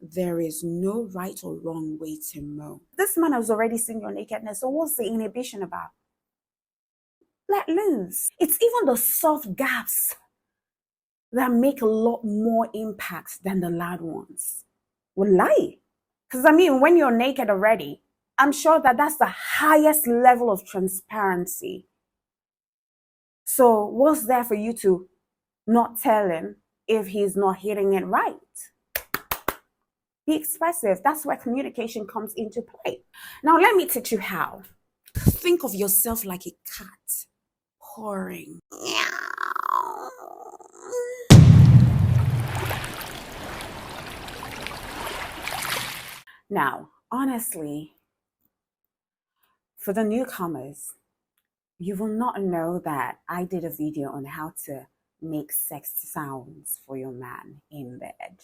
there is no right or wrong way to moan. This man has already seen your nakedness, so what's the inhibition about? Let loose. It's even the soft gaps that make a lot more impact than the loud ones. Wallahi. Because I mean, when you're naked already, I'm sure that that's the highest level of transparency. So what's there for you to not tell him if he's not hitting it right? Be expressive. That's where communication comes into play. Now, let me teach you how. Think of yourself like a cat purring. Now, honestly, for the newcomers, you will not know that I did a video on how to make sex sounds for your man in bed.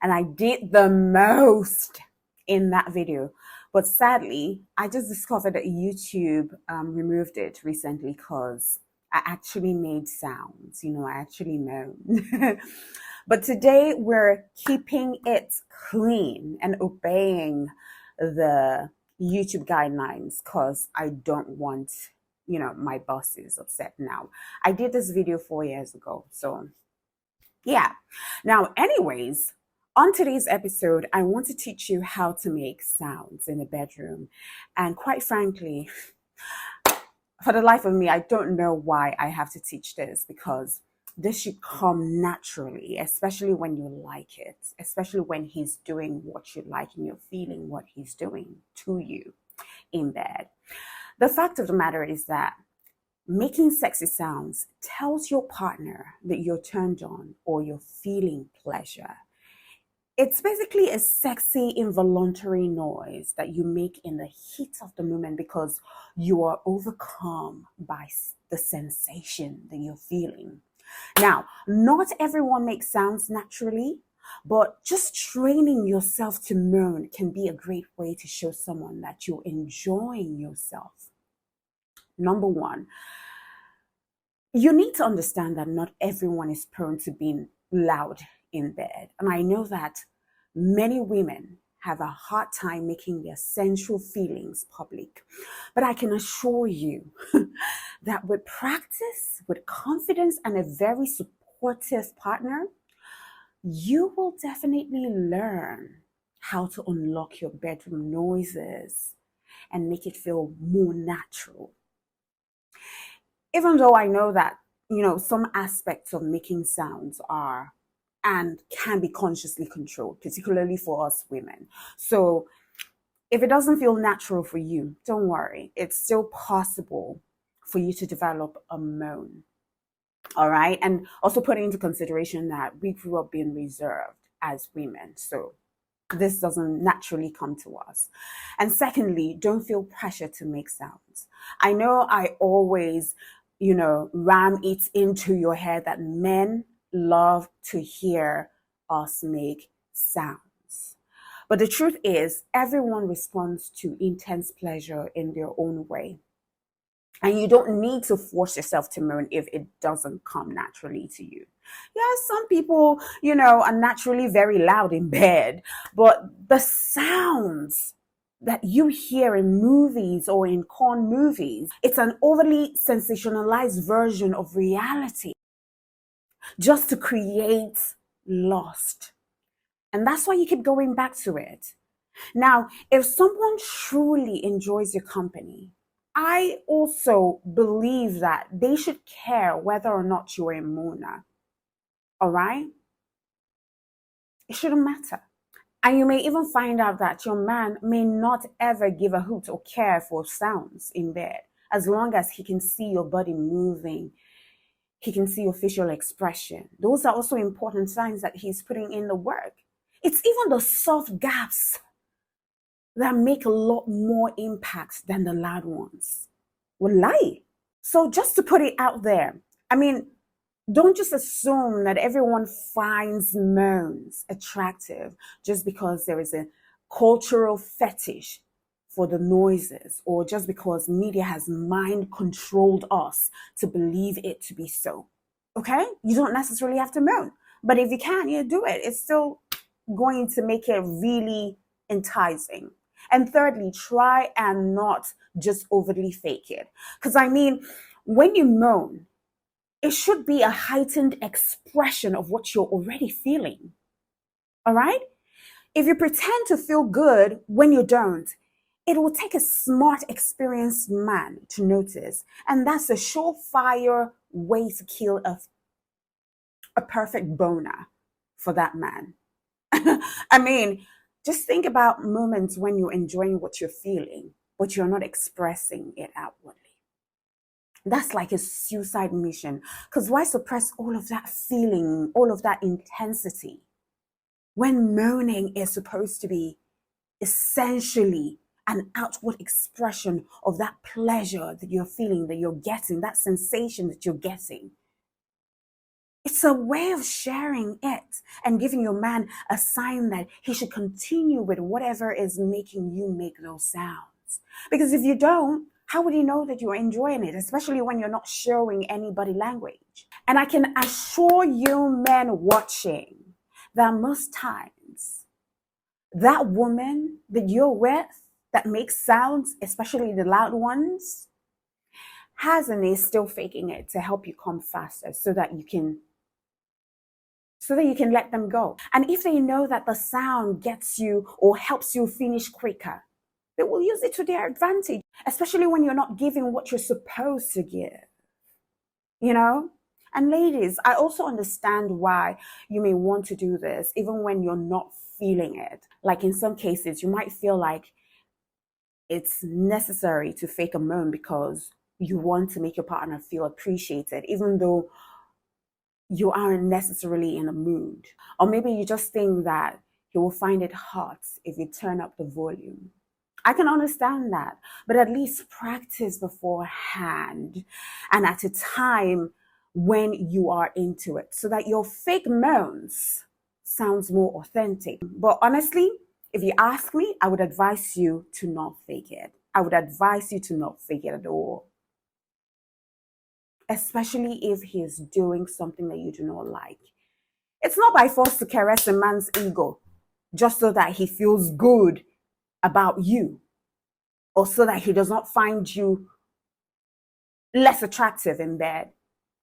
And I did the most in that video. But sadly, I just discovered that YouTube removed it recently because I actually made sounds. I actually moaned. But today we're keeping it clean and obeying the YouTube guidelines because I don't want, my bosses upset now. I did this video 4 years ago. So yeah. Now, anyways, on today's episode, I want to teach you how to make sounds in the bedroom. And quite frankly, for the life of me, I don't know why I have to teach this, because this should come naturally, especially when you like it, especially when he's doing what you like and you're feeling what he's doing to you in bed. The fact of the matter is that making sexy sounds tells your partner that you're turned on or you're feeling pleasure. It's basically a sexy, involuntary noise that you make in the heat of the moment because you are overcome by the sensation that you're feeling. Now, not everyone makes sounds naturally, but just training yourself to moan can be a great way to show someone that you're enjoying yourself. Number one, you need to understand that not everyone is prone to being loud in bed. And I know that many women have a hard time making their sensual feelings public. But I can assure you that with practice, with confidence, and a very supportive partner, you will definitely learn how to unlock your bedroom noises and make it feel more natural. Even though I know that, some aspects of making sounds are and can be consciously controlled, particularly for us women. So if it doesn't feel natural for you, don't worry. It's still possible for you to develop a moan. All right. And also putting into consideration that we grew up being reserved as women. So this doesn't naturally come to us. And secondly, don't feel pressure to make sounds. I know I always, ram it into your head that men love to hear us make sounds. But the truth is, everyone responds to intense pleasure in their own way. And you don't need to force yourself to moan if it doesn't come naturally to you. Yeah, some people, are naturally very loud in bed, but the sounds that you hear in movies or in porn movies, it's an overly sensationalized version of reality just to create lust. And that's why you keep going back to it. Now, if someone truly enjoys your company, I also believe that they should care whether or not you're a mooner. All right? It shouldn't matter. And you may even find out that your man may not ever give a hoot or care for sounds in bed, as long as he can see your body moving. He can see your facial expression. Those are also important signs that he's putting in the work. It's even the soft gaps that make a lot more impact than the loud ones. Wallahi. So just to put it out there, don't just assume that everyone finds moans attractive just because there is a cultural fetish for the noises, or just because media has mind controlled us to believe it to be so. Okay? You don't necessarily have to moan. But if you can, do it. It's still going to make it really enticing. And thirdly, try and not just overly fake it. Because I mean, when you moan, it should be a heightened expression of what you're already feeling. All right? If you pretend to feel good when you don't, it will take a smart, experienced man to notice. And that's a surefire way to kill a perfect boner for that man. I mean, just think about moments when you're enjoying what you're feeling, but you're not expressing it outwardly. That's like a suicide mission. Because why suppress all of that feeling, all of that intensity, when moaning is supposed to be essentially an outward expression of that pleasure that you're feeling, that you're getting, that sensation that you're getting? It's a way of sharing it and giving your man a sign that he should continue with whatever is making you make those sounds. Because if you don't, how would he know that you're enjoying it, especially when you're not showing any body language? And I can assure you, men watching, that most times, that woman that you're with that makes sounds, especially the loud ones, has and is still faking it to help you come faster so that you can let them go. And if they know that the sound gets you or helps you finish quicker, they will use it to their advantage, especially when you're not giving what you're supposed to give. You know? And ladies, I also understand why you may want to do this, even when you're not feeling it. Like in some cases, you might feel like it's necessary to fake a moan because you want to make your partner feel appreciated, even though you aren't necessarily in a mood. Or maybe you just think that he will find it hot if you turn up the volume. I can understand that, but at least practice beforehand and at a time when you are into it so that your fake moans sounds more authentic. But honestly, if you ask me, I would advise you to not fake it. I would advise you to not fake it at all. Especially if he is doing something that you do not like. It's not by force to caress a man's ego just so that he feels good about you or so that he does not find you less attractive in bed.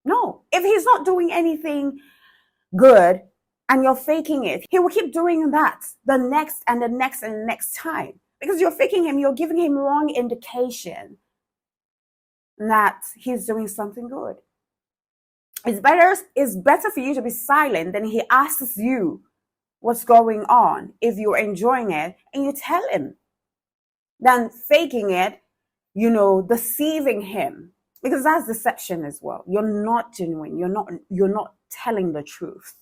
No, if he's not doing anything good and you're faking it, he will keep doing that the next and the next and the next time. Because you're faking him, you're giving him wrong indication that he's doing something good. It's better for you to be silent than he asks you what's going on if you're enjoying it and you tell him, than faking it, deceiving him, because that's deception as well. You're not genuine. You're not telling the truth.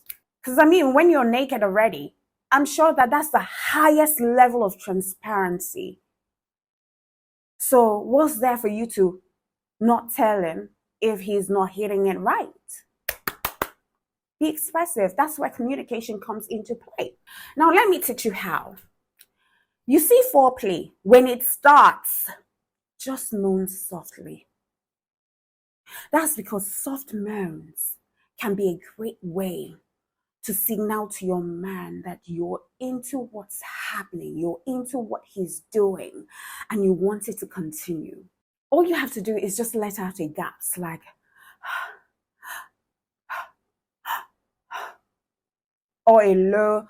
Because I mean, when you're naked already, I'm sure that that's the highest level of transparency. So what's there for you to not tell him if he's not hitting it right? Be expressive. That's where communication comes into play. Now, let me teach you how. You see, foreplay, when it starts, just moan softly. That's because soft moans can be a great way to signal to your man that you're into what's happening, you're into what he's doing, and you want it to continue. All you have to do is just let out a gasp, like, or a low,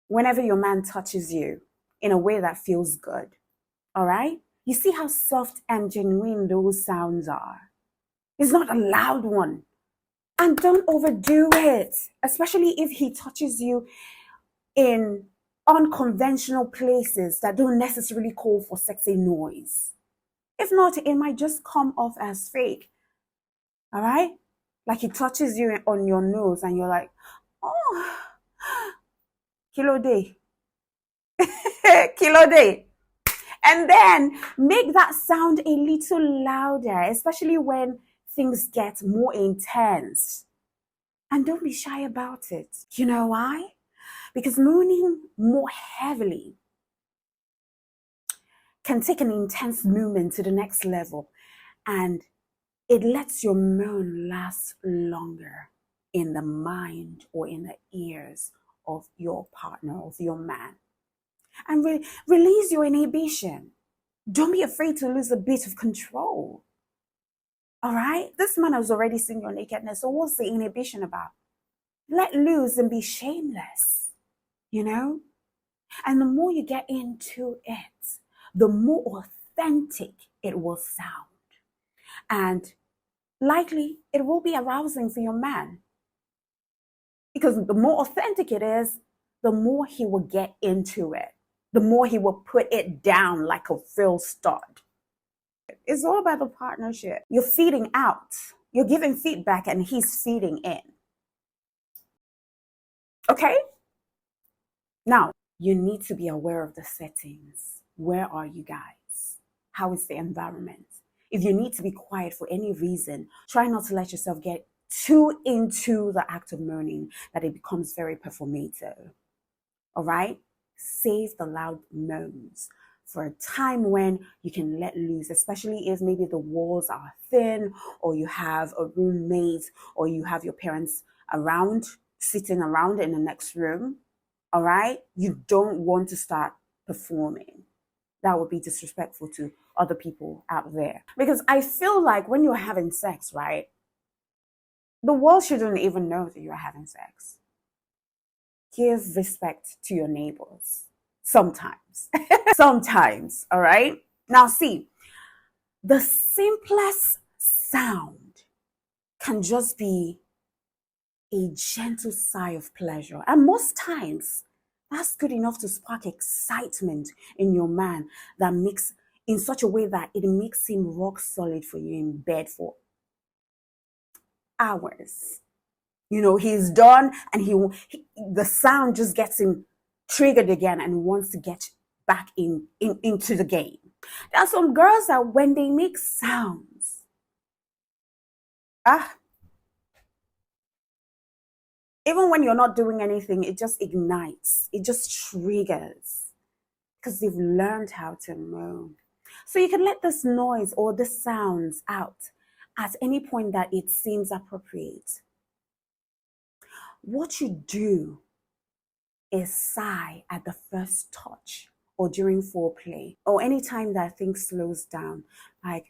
whenever your man touches you in a way that feels good. All right? You see how soft and genuine those sounds are. It's not a loud one. And don't overdo it, especially if he touches you in unconventional places that don't necessarily call for sexy noise. If not, it might just come off as fake. All right? Like he touches you on your nose and you're like, oh, kilo day. Kilo day. And then make that sound a little louder, especially when things get more intense. And don't be shy about it. You know why? Because mooning more heavily can take an intense movement to the next level, and it lets your moan last longer in the mind or in the ears of your partner, of your man. And release your inhibition. Don't be afraid to lose a bit of control. All right? This man has already seen your nakedness. So what's the inhibition about? Let loose and be shameless, you know? And the more you get into it, the more authentic it will sound. And likely it will be arousing for your man. Because the more authentic it is, the more he will get into it. The more he will put it down like a real stud. It's all about the partnership. You're feeding out. You're giving feedback and he's feeding in. Okay? Now, you need to be aware of the settings. Where are you guys? How is the environment? If you need to be quiet for any reason, try not to let yourself get too into the act of moaning that it becomes very performative. All right? Save the loud moans for a time when you can let loose, especially if maybe the walls are thin, or you have a roommate, or you have your parents around, sitting around in the next room. All right? You don't want to start performing. That would be disrespectful to other people out there. Because I feel like when you're having sex, right, the world shouldn't even know that you're having sex. Give respect to your neighbors. Sometimes. Sometimes, all right? Now see, the simplest sound can just be a gentle sigh of pleasure. And most times, that's good enough to spark excitement in your man that makes, in such a way that it makes him rock solid for you in bed for hours. You know, he's done and the sound just gets him triggered again and wants to get back into the game. There are some girls that when they make sounds, even when you're not doing anything, it just ignites. It just triggers because they've learned how to moan. So you can let this noise or this sounds out at any point that it seems appropriate. What you do is sigh at the first touch or during foreplay or anytime that things slows down. Like,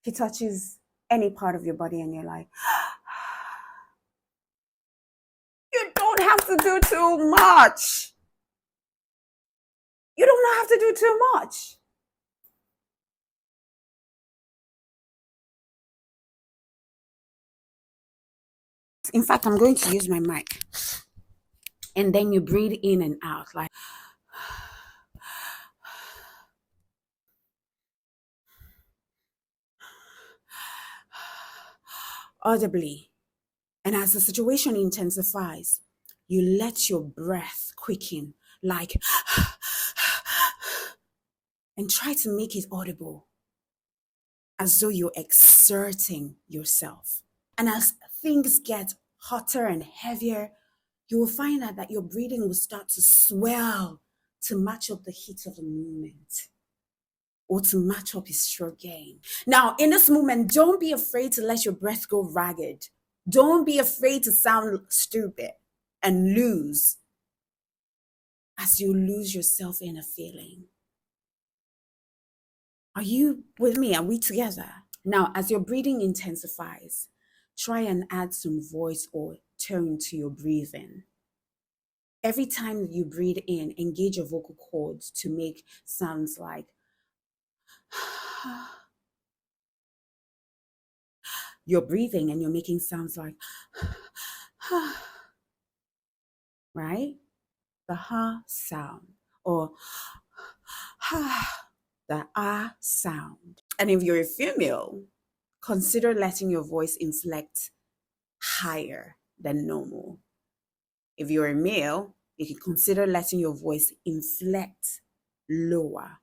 he touches any part of your body and you're like, you don't have to do too much. You don't have to do too much. In fact, I'm going to use my mic. And then you breathe in and out like audibly. And as the situation intensifies, you let your breath quicken like and try to make it audible as though you're exerting yourself. And as things get hotter and heavier, you will find out that your breathing will start to swell to match up the heat of the movement or to match up his stroke gain. Now, in this movement, don't be afraid to let your breath go ragged. Don't be afraid to sound stupid and lose as you lose yourself in a feeling. Are you with me? Are we together? Now, as your breathing intensifies, try and add some voice or tone to your breathing. Every time you breathe in, engage your vocal cords to make sounds like you're breathing and you're making sounds like right? The ha sound or the ah sound. And if you're a female, consider letting your voice inflect higher than normal. If you're a male, you can consider letting your voice inflect lower,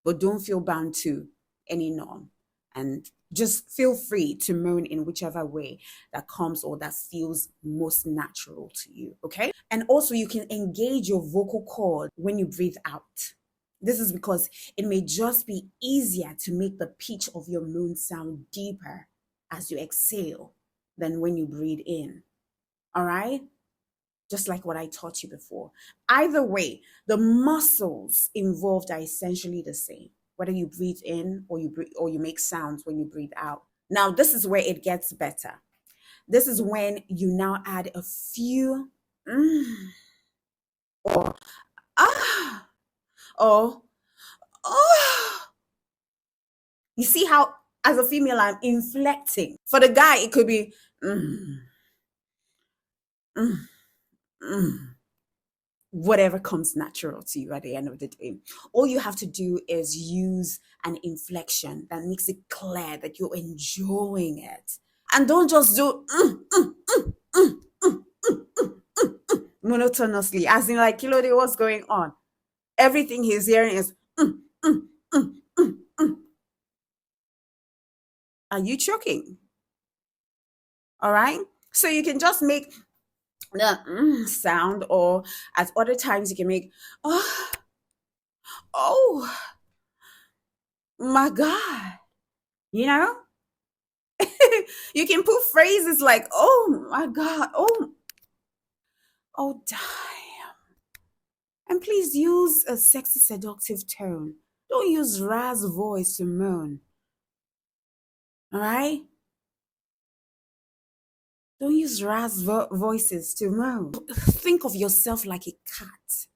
but don't feel bound to any norm. And just feel free to moan in whichever way that comes or that feels most natural to you, okay? And also you can engage your vocal cord when you breathe out. This is because it may just be easier to make the pitch of your moan sound deeper as you exhale than when you breathe in. All right? Just like what I taught you before. Either way, the muscles involved are essentially the same, whether you breathe in or you make sounds when you breathe out. Now, this is where it gets better. This is when you now add a few or ah or oh. You see how as a female I'm inflecting. For the guy, it could be mm, mm, mm. Whatever comes natural to you at the end of the day. All you have to do is use an inflection that makes it clear that you're enjoying it. And don't just do monotonously, as in like, Kilode, what's going on? Everything he's hearing is mm, mm, mm. Are you choking? All right. So you can just make the sound, or at other times you can make oh my God. You know, you can put phrases like, oh my God, oh damn. And please use a sexy, seductive tone. Don't use Raz voice to moan. All right? Don't use Raz voices to moan. Think of yourself like a cat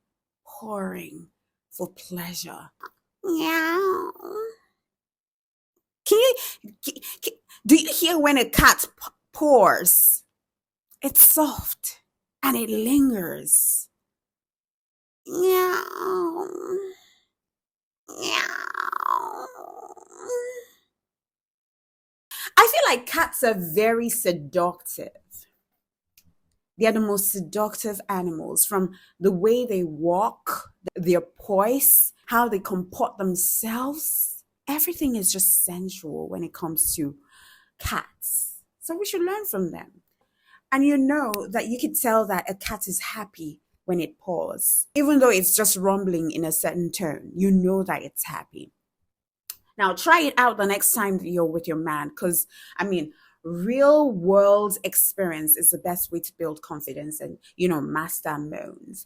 purring for pleasure. Meow. Can you do you hear when a cat purrs? It's soft and it lingers. Meow. Meow. I feel like cats are very seductive. They are the most seductive animals, from the way they walk, their poise, how they comport themselves. Everything is just sensual when it comes to cats. So we should learn from them. And you know that you could tell that a cat is happy when it paws. Even though it's just rumbling in a certain tone, you know that it's happy. Now, try it out the next time that you're with your man, because, I mean, real world experience is the best way to build confidence and, master moans.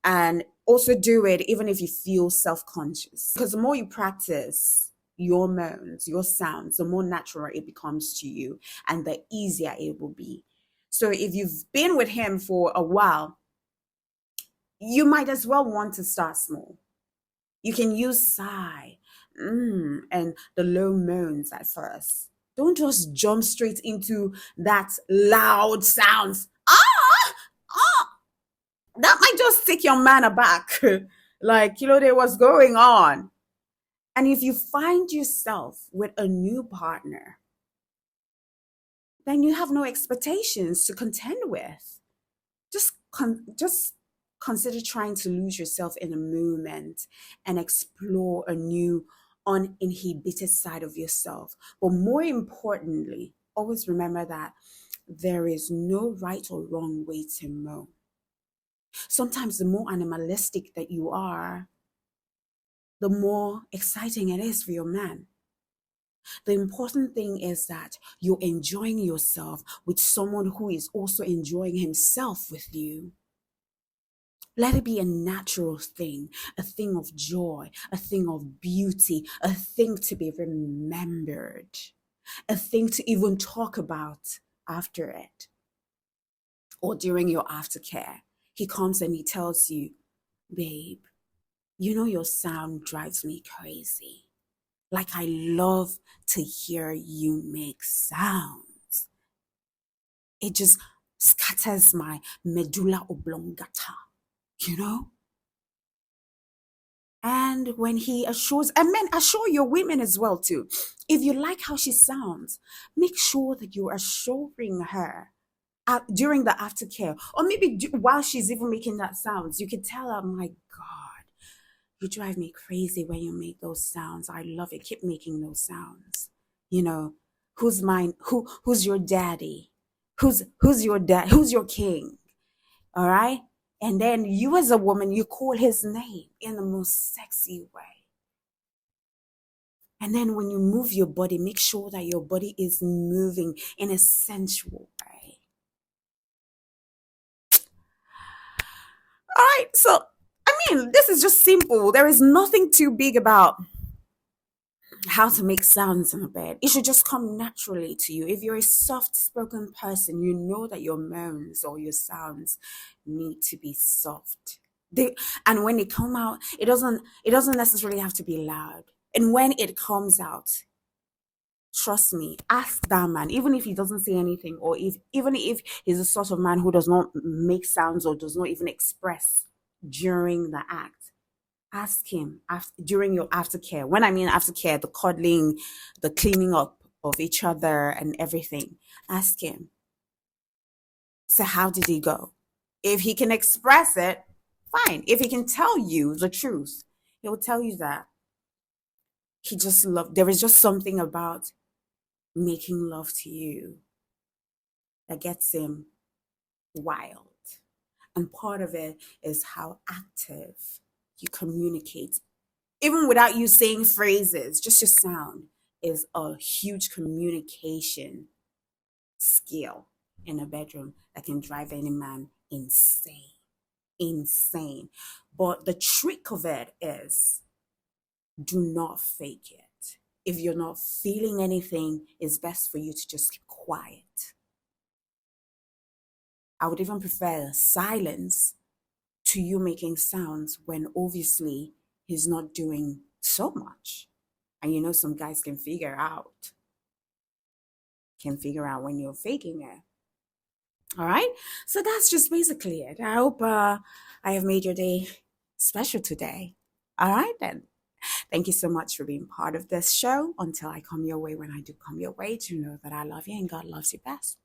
And also do it even if you feel self-conscious, because the more you practice your moans, your sounds, the more natural it becomes to you and the easier it will be. So if you've been with him for a while, you might as well want to start small. You can use sigh and the low moans at first. Don't just jump straight into that loud sounds. That might just take your man aback. Like, what's going on? And if you find yourself with a new partner, then you have no expectations to contend with. Just consider trying to lose yourself in a moment and explore a new uninhibited side of yourself. But more importantly, always remember that there is no right or wrong way to moan. Sometimes the more animalistic that you are, the more exciting it is for your man. The important thing is that you're enjoying yourself with someone who is also enjoying himself with you. Let it be a natural thing, a thing of joy, a thing of beauty, a thing to be remembered, a thing to even talk about after it or during your aftercare. He comes and he tells you, babe, your sound drives me crazy. Like, I love to hear you make sounds. It just scatters my medulla oblongata, And when he assures, and men, assure your women as well too. If you like how she sounds, make sure that you're assuring her during the aftercare, or maybe while she's even making that sounds. You can tell her, my God, you drive me crazy when you make those sounds. I love it. Keep making those sounds. Who's mine? Who's your daddy? Who's your dad? Who's your king? All right. And then you as a woman, you call his name in the most sexy way. And then when you move your body, make sure that your body is moving in a sensual way. All right, so this is just simple. There is nothing too big about how to make sounds in a bed. It should just come naturally to you. If you're a soft-spoken person, you know that your moans or your sounds need to be soft. And when they come out, it doesn't necessarily have to be loud. And when it comes out, trust me, ask that man, even if he doesn't say anything, or even if he's the sort of man who does not make sounds or does not even express during the act. Ask him during your aftercare. When I mean aftercare, the cuddling, the cleaning up of each other and everything. Ask him. So how did he go? If he can express it, fine. If he can tell you the truth, he will tell you that he just loved. There is just something about making love to you that gets him wild. And part of it is how active you communicate. Even without you saying phrases, just your sound is a huge communication skill in a bedroom that can drive any man insane. Insane. But the trick of it is, do not fake it. If you're not feeling anything, it's best for you to just keep quiet. I would even prefer silence to you making sounds when obviously he's not doing so much. And some guys can figure out when you're faking it. All right, so that's just basically it. I hope I have made your day special today. All right, then. Thank you so much for being part of this show. Until I come your way, when I do come your way, to know that I love you and God loves you best.